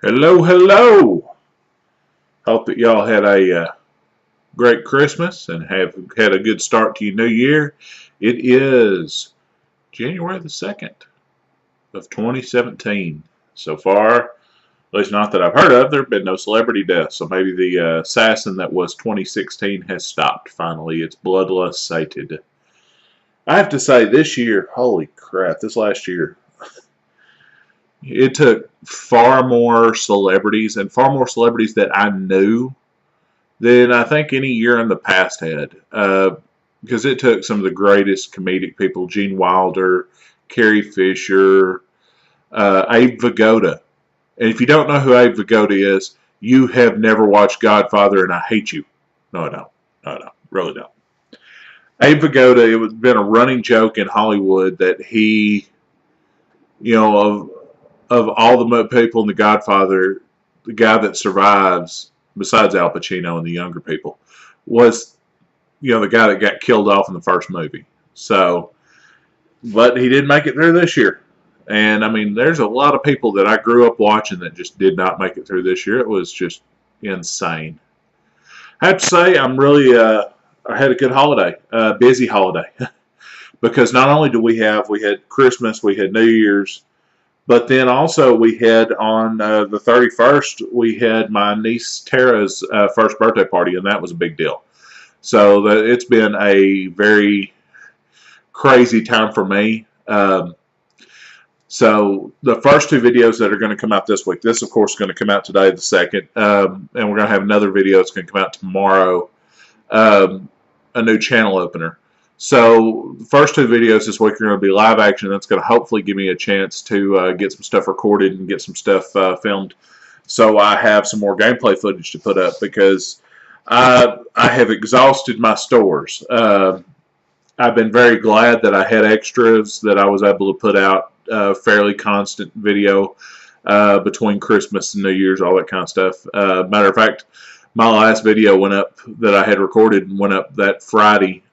Hello, hello. Hope that y'all had a great Christmas and have had a good start to your new year. It is January the 2nd of 2017. So far, at least not that I've heard of, there have been no celebrity deaths. So maybe the assassin that was 2016 has stopped finally. Its bloodlust sated. I have to say, this year, holy crap, this last year, it took far more celebrities and far more celebrities that I knew than I think any year in the past had. Because it took some of the greatest comedic people, Gene Wilder, Carrie Fisher, Abe Vigoda. And if you don't know who Abe Vigoda is, you have never watched Godfather, and I hate you. No, I don't. No, I don't. Really don't. Abe Vigoda, it has been a running joke in Hollywood that he, of all the people in The Godfather, the guy that survives, besides Al Pacino and the younger people, was the guy that got killed off in the first movie. So, but he did make it through this year. And I mean, there's a lot of people that I grew up watching that just did not make it through this year. It was just insane. I have to say, I had a good holiday, busy holiday, because not only do we had Christmas, we had New Year's, but then also we had on the 31st, we had my niece Tara's first birthday party, and that was a big deal. So it's been a very crazy time for me. So the first two videos that are going to come out this week, this of course is going to come out today, the 2nd, and we're going to have another video that's going to come out tomorrow, a new channel opener. So the first two videos this week are going to be live action. That's going to hopefully give me a chance to get some stuff recorded and get some stuff filmed, so I have some more gameplay footage to put up, because I have exhausted my stores. I've been very glad that I had extras that I was able to put out fairly constant video between Christmas and New Year's, all that kind of stuff. Matter of fact, my last video went up that I had recorded and went up that Friday.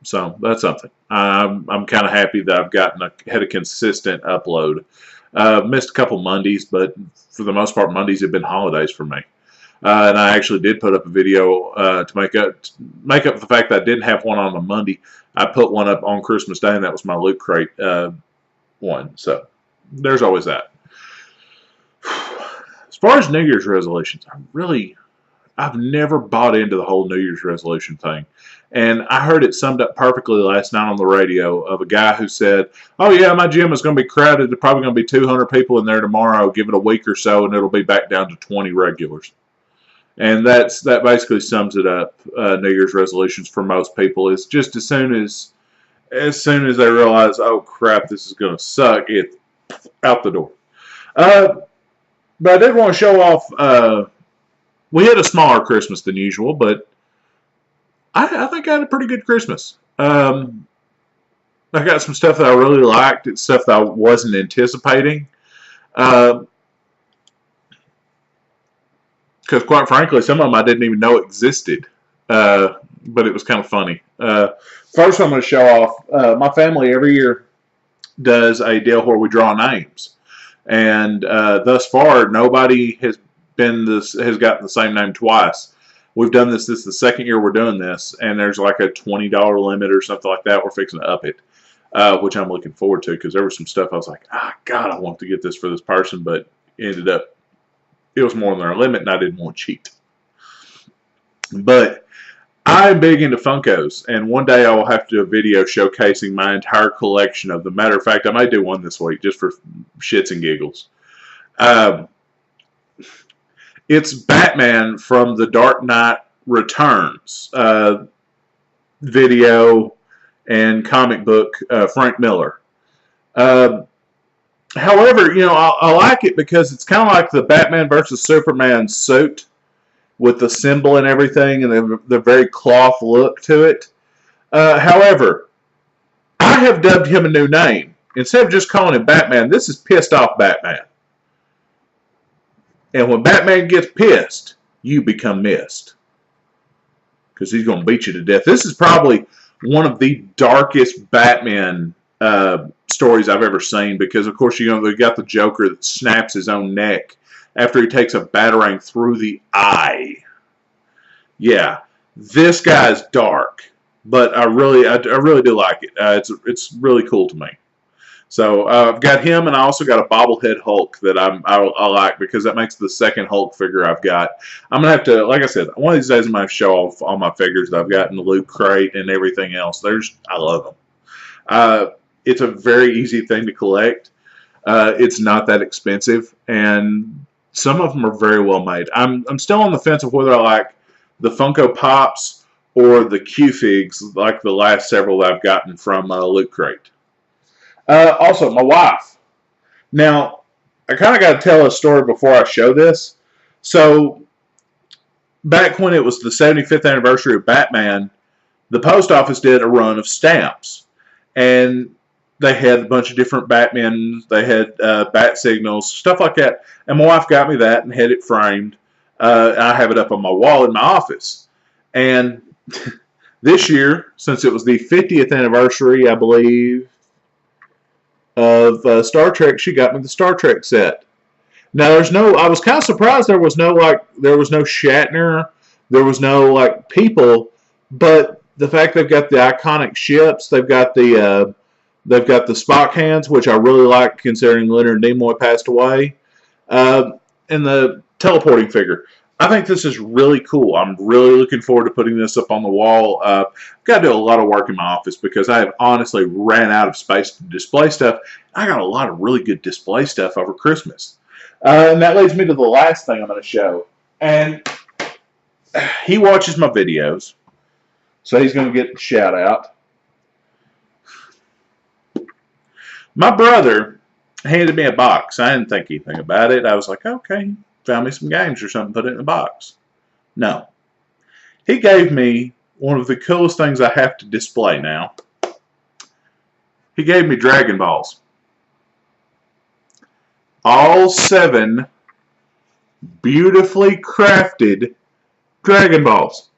So that's something. I'm kind of happy that I've had a consistent upload. Missed a couple Mondays, but for the most part, Mondays have been holidays for me. And I actually did put up a video to make up for the fact that I didn't have one on a Monday. I put one up on Christmas Day, and that was my Loot Crate one. So there's always that. As far as New Year's resolutions, I've never bought into the whole New Year's resolution thing. And I heard it summed up perfectly last night on the radio of a guy who said, oh yeah, my gym is going to be crowded. There's probably going to be 200 people in there tomorrow. Give it a week or so, and it'll be back down to 20 regulars. And that basically sums it up. New Year's resolutions for most people is just as soon as they realize, oh crap, this is going to suck, it's out the door. But I did want to show off. We had a smaller Christmas than usual, but I think I had a pretty good Christmas. I got some stuff that I really liked. It's stuff that I wasn't anticipating. Because quite frankly, some of them I didn't even know existed. But it was kind of funny. First, I'm going to show off, my family every year does a deal where we draw names. And thus far, nobody has gotten the same name twice. We've done this is the second year we're doing this, and there's like a $20 limit or something like that. We're fixing to up it, which I'm looking forward to, because there was some stuff I was like, God, I want to get this for this person, but ended up it was more than our limit, and I didn't want to cheat. But I'm big into Funkos, and one day I will have to do a video showcasing my entire collection of them. Matter of fact, I might do one this week just for shits and giggles. It's Batman from The Dark Knight Returns video and comic book, Frank Miller. However, I like it because it's kind of like the Batman versus Superman suit with the symbol and everything, and the very cloth look to it. However, I have dubbed him a new name. Instead of just calling him Batman, this is Pissed Off Batman. And when Batman gets pissed, you become Mist. Because he's going to beat you to death. This is probably one of the darkest Batman stories I've ever seen. Because, of course, they got the Joker that snaps his own neck after he takes a batarang through the eye. Yeah, this guy's dark, but I really do like it. It's really cool to me. So I've got him, and I also got a bobblehead Hulk that I like because that makes the second Hulk figure I've got. I'm gonna have to, like I said, one of these days I'm gonna show off all my figures that I've got in the Loot Crate and everything else. I love them. It's a very easy thing to collect. It's not that expensive, and some of them are very well made. I'm still on the fence of whether I like the Funko Pops or the Q-Figs, like the last several that I've gotten from Loot Crate. Also, my wife. Now, I kind of got to tell a story before I show this. So, back when it was the 75th anniversary of Batman, the post office did a run of stamps. And they had a bunch of different Batmen. They had bat signals, stuff like that. And my wife got me that and had it framed. I have it up on my wall in my office. And this year, since it was the 50th anniversary, I believe, of Star Trek, she got me the Star Trek set. Now, I was kind of surprised there was no Shatner, there was no people, but the fact they've got the iconic ships, they've got the Spock hands, which I really like considering Leonard Nimoy passed away, and the teleporting figure. I think this is really cool. I'm really looking forward to putting this up on the wall. I've got to do a lot of work in my office because I have honestly ran out of space to display stuff. I got a lot of really good display stuff over Christmas. And that leads me to the last thing I'm going to show. And he watches my videos, so he's going to get the shout out. My brother handed me a box. I didn't think anything about it. I was like, okay, found me some games or something, put it in the box. No. He gave me one of the coolest things I have to display now. He gave me Dragon Balls. All 7 beautifully crafted Dragon Balls.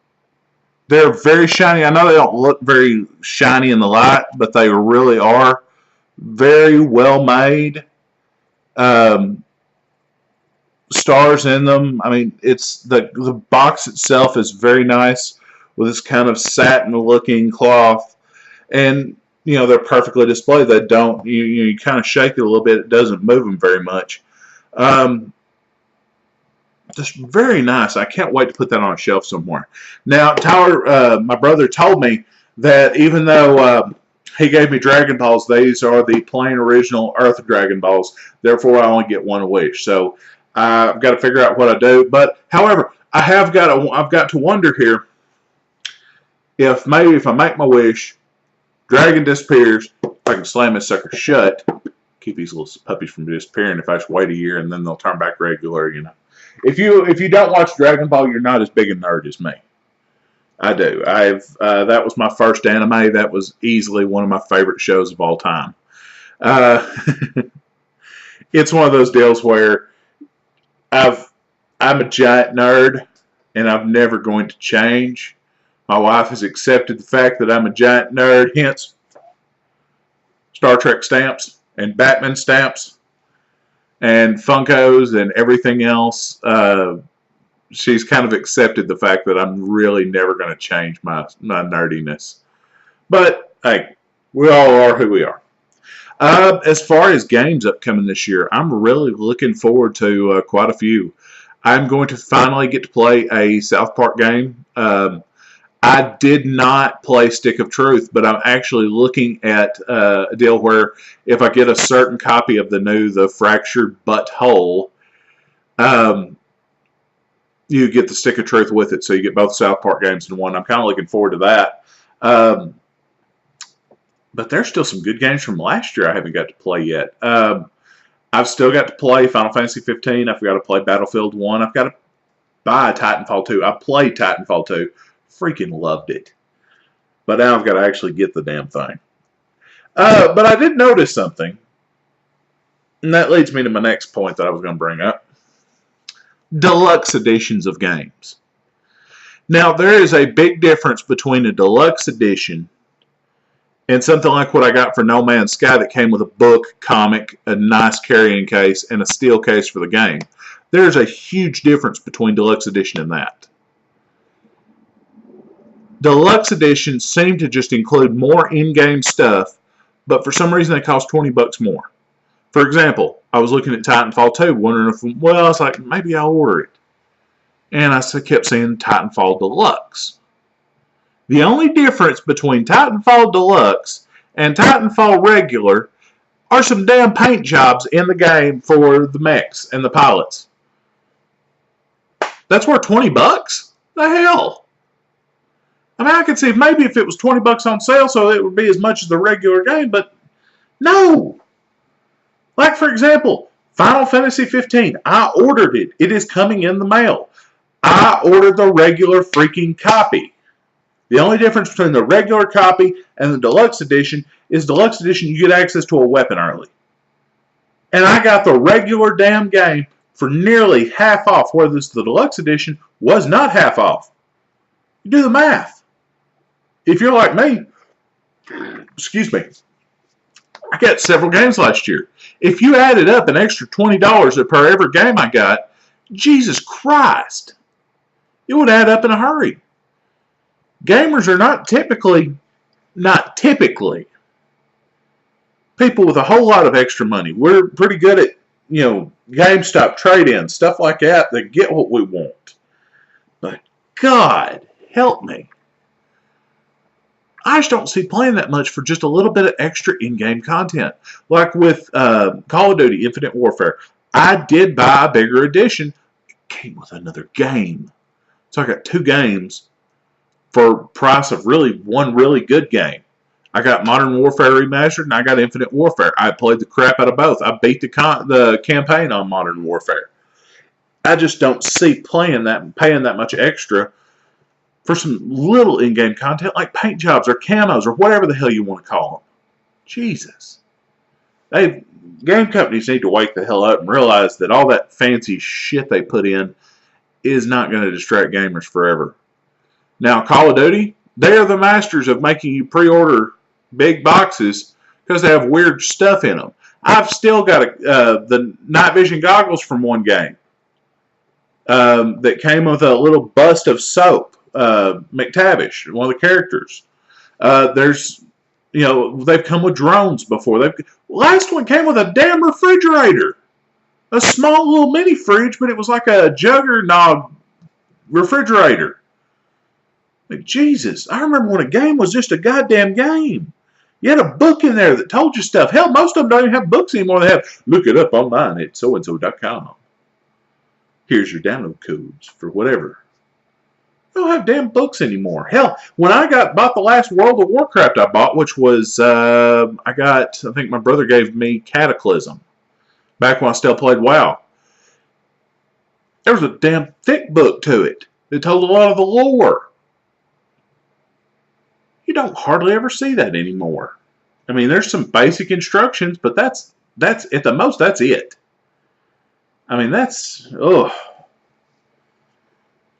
They're very shiny. I know they don't look very shiny in the light, but they really are very well made. Stars in them. I mean, it's the box itself is very nice with this kind of satin looking cloth, and they're perfectly displayed. They don't you kind of shake it a little bit, it doesn't move them very much. Just very nice. I can't wait to put that on a shelf somewhere. Now, Tyler, my brother, told me that even though he gave me Dragon Balls, these are the plain original Earth Dragon Balls. Therefore, I only get one wish. So I've got to figure out what I do. But however, I've got to wonder here if maybe if I make my wish, Dragon disappears, I can slam this sucker shut, keep these little puppies from disappearing. If I just wait a year and then they'll turn back regular, If you don't watch Dragon Ball, you're not as big a nerd as me. I do. That was my first anime. That was easily one of my favorite shows of all time. It's one of those deals where I'm a giant nerd, and I'm never going to change. My wife has accepted the fact that I'm a giant nerd, hence Star Trek stamps and Batman stamps and Funkos and everything else. She's kind of accepted the fact that I'm really never going to change my nerdiness. But, hey, we all are who we are. As far as games upcoming this year, I'm really looking forward to quite a few. I'm going to finally get to play a South Park game. I did not play Stick of Truth, but I'm actually looking at a deal where if I get a certain copy of The Fractured Butthole, you get the Stick of Truth with it, so you get both South Park games in one. I'm kind of looking forward to that. But there's still some good games from last year I haven't got to play yet. I've still got to play Final Fantasy 15. I've got to play Battlefield 1. I've got to buy Titanfall 2. I played Titanfall 2. Freaking loved it. But now I've got to actually get the damn thing. But I did notice something. And that leads me to my next point that I was going to bring up. Deluxe editions of games. Now, there is a big difference between a deluxe edition and something like what I got for No Man's Sky that came with a book, comic, a nice carrying case, and a steel case for the game. There's a huge difference between Deluxe Edition and that. Deluxe Editions seem to just include more in-game stuff, but for some reason they cost $20 more. For example, I was looking at Titanfall 2, wondering if, well, I was like, maybe I'll order it. And I kept seeing Titanfall Deluxe. The only difference between Titanfall Deluxe and Titanfall Regular are some damn paint jobs in the game for the mechs and the pilots. That's worth $20? The hell? I mean, I could see if maybe if it was $20 on sale, so it would be as much as the regular game, but no. Like, for example, Final Fantasy 15. I ordered it. It is coming in the mail. I ordered the regular freaking copy. The only difference between the regular copy and the Deluxe Edition is Deluxe Edition you get access to a weapon early. And I got the regular damn game for nearly half off, whereas the Deluxe Edition was not half off. You do the math. If you're like me, excuse me, I got several games last year. If you added up an extra $20 per every game I got, Jesus Christ, it would add up in a hurry. Gamers are not typically people with a whole lot of extra money. We're pretty good at, GameStop trade-ins, stuff like that get what we want. But God, help me. I just don't see playing that much for just a little bit of extra in-game content. Like with Call of Duty Infinite Warfare, I did buy a bigger edition. It came with another game. So I got 2 games for price of one really good game. I got Modern Warfare Remastered and I got Infinite Warfare. I played the crap out of both. I beat the campaign on Modern Warfare. I just don't see paying that much extra for some little in-game content like paint jobs or camos or whatever the hell you want to call them. Jesus. Game companies need to wake the hell up and realize that all that fancy shit they put in is not going to distract gamers forever. Now, Call of Duty, they are the masters of making you pre-order big boxes because they have weird stuff in them. I've still got the night vision goggles from one game that came with a little bust of Soap, McTavish, one of the characters. They've come with drones before. Last one came with a damn refrigerator. A small little mini fridge, but it was like a juggernaut refrigerator. Like, Jesus, I remember when a game was just a goddamn game. You had a book in there that told you stuff. Hell, most of them don't even have books anymore. They have, look it up online at soandso.com. Here's your download codes for whatever. They don't have damn books anymore. Hell, when I bought the last World of Warcraft I bought, which was, I think my brother gave me Cataclysm. Back when I still played WoW. There was a damn thick book to it. It told a lot of the lore. You don't hardly ever see that anymore. I mean, there's some basic instructions, but that's at the most, that's it. I mean, I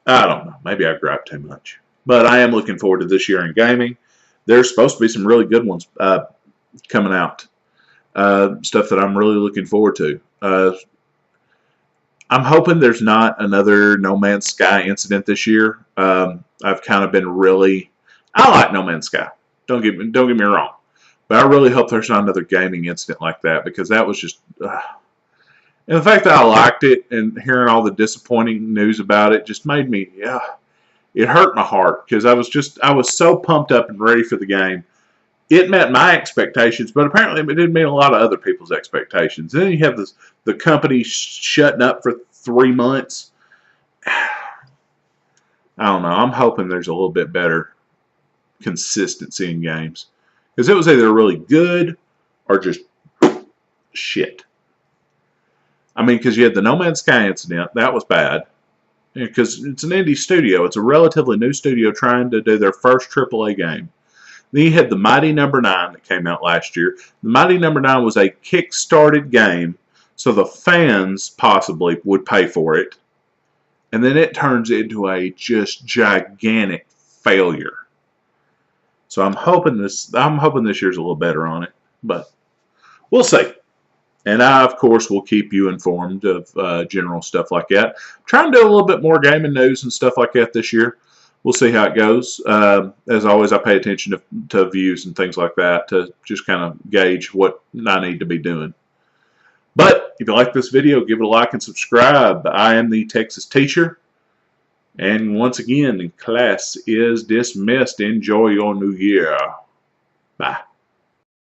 don't know. Maybe I gripe too much. But I am looking forward to this year in gaming. There's supposed to be some really good ones coming out. Stuff that I'm really looking forward to. I'm hoping there's not another No Man's Sky incident this year. I've kind of been I like No Man's Sky. Don't get me wrong, but I really hope there's not another gaming incident like that because that was just. And the fact that I liked it and hearing all the disappointing news about it just made me, it hurt my heart because I was so pumped up and ready for the game. It met my expectations, but apparently it didn't meet a lot of other people's expectations. And then you have the company shutting up for 3 months. I don't know. I'm hoping there's a little bit better consistency in games. Because it was either really good or just shit. I mean, because you had the No Man's Sky incident. That was bad. Because it's an indie studio. It's a relatively new studio trying to do their first AAA game. Then you had the Mighty No. 9 that came out last year. The Mighty No. 9 was a kick-started game, so the fans possibly would pay for it. And then it turns into a just gigantic failure. So I'm hoping this year's a little better on it, but we'll see. And I, of course, will keep you informed of general stuff like that. I'm trying to do a little bit more gaming news and stuff like that this year. We'll see how it goes. As always, I pay attention to views and things like that to just kind of gauge what I need to be doing. But if you like this video, give it a like and subscribe. I am the Texas Teacher. And once again, class is dismissed. Enjoy your new year. Bye.